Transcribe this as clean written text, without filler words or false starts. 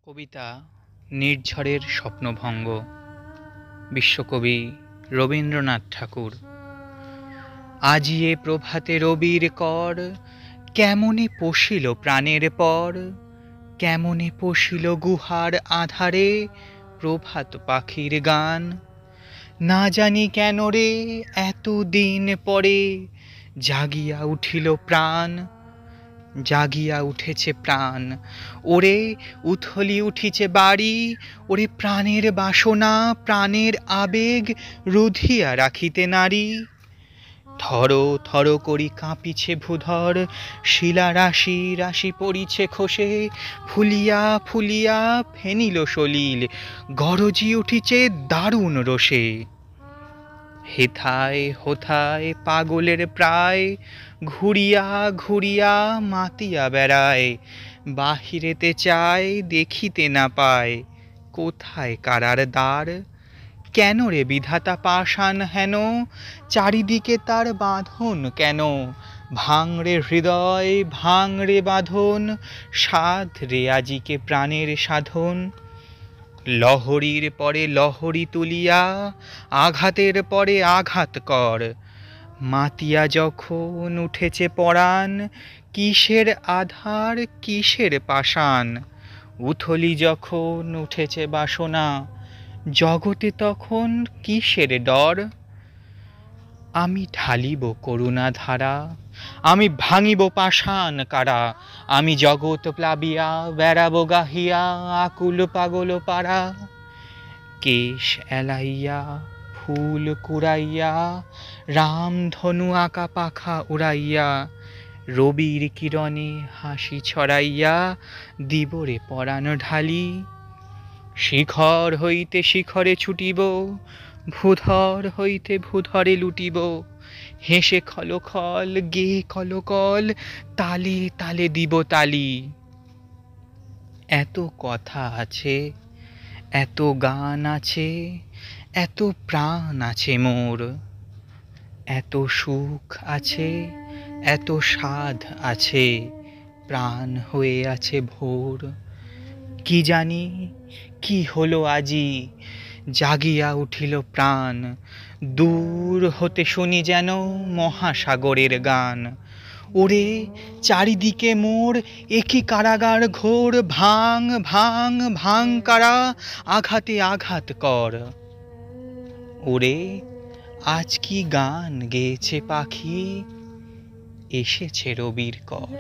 কবিতা নির্ঝরের স্বপ্নভঙ্গ। বিশ্বকবি রবীন্দ্রনাথ ঠাকুর। আজি এ প্রভাতে রবির কর, কেমনে পশিল প্রাণের পর, কেমনে পশিল গুহার আধারে প্রভাত পাখির গান। না জানি কেন রে এত দিন পরে জাগিয়া উঠিল প্রাণ, জাগিয়া উঠেছে প্রাণ। ওরে উথলি উঠিছে বাড়ি, ওরে প্রাণের বাসনা প্রাণের আবেগ রুধিয়া রাখিতে নারী। থর থর করি কাঁপিছে ভূধর, শিলা রাশি রাশি পড়িছে খসে, ফুলিয়া ফুলিয়া ফেনিল সলিল গরজি উঠিছে দারুণ রোষে। হেথায় হোথায় পাগলের প্রায়, ঘুরিয়া ঘুরিয়া মাতিয়া বেড়ায়, বাহিরেতে চায় দেখিতে না পায়, কোথায় কারার দ্বার। কেন রে বিধাতা পাষাণ হেন, চারিদিকে তার বাঁধন কেন। ভাঙরে হৃদয় ভাঙরে বাঁধন, সাধ রে আজিকে প্রাণের সাধন। লহরীর পরে লহরী তুলিয়া, আঘাতের পরে আঘাত কর। মাতিয়া যখন উঠেছে পরাণ, কিসের আধার কিসের পাষাণ। উথলি যখন উঠেছে বাসনা, জগতে তখন কিসের ডর। আমি ঢালিব করুণা ধারা, আমি ভাঙিব পাষাণ কারা। আমি জগৎ প্লাবিয়া বেড়াব গাহিয়া আকুল পাগল পাড়া। কেশ এলাইয়া ফুল কুড়াইয়া, রামধনু আঁকা পাখা উড়াইয়া, রবির কিরণে হাসি ছড়াইয়া দিবরে পরাণ ঢালি। শিখর হইতে শিখরে ছুটিব, ভূধর হইতে ভূধরে লুটিব। হেসে খলখল গে কলকল, তালে তালে দিব তালি। এত কথা আছে, এত গান আছে, এত প্রাণ আছে মোর। এত সুখ আছে, এত সাধ আছে, প্রাণ হয়ে আছে ভোর। কি জানি কি হলো আজি, জাগিয়া উঠিল প্রাণ। দূর হতে শুনি যেন মহাসাগরের গান। ওরে চারিদিকে মোর একই কারাগার ঘোর, ভাঙ ভাঙ ভাঙ কারা, আঘাতে আঘাত কর। ওরে আজ কি গান গেয়েছে পাখি, এসেছে রবির কর।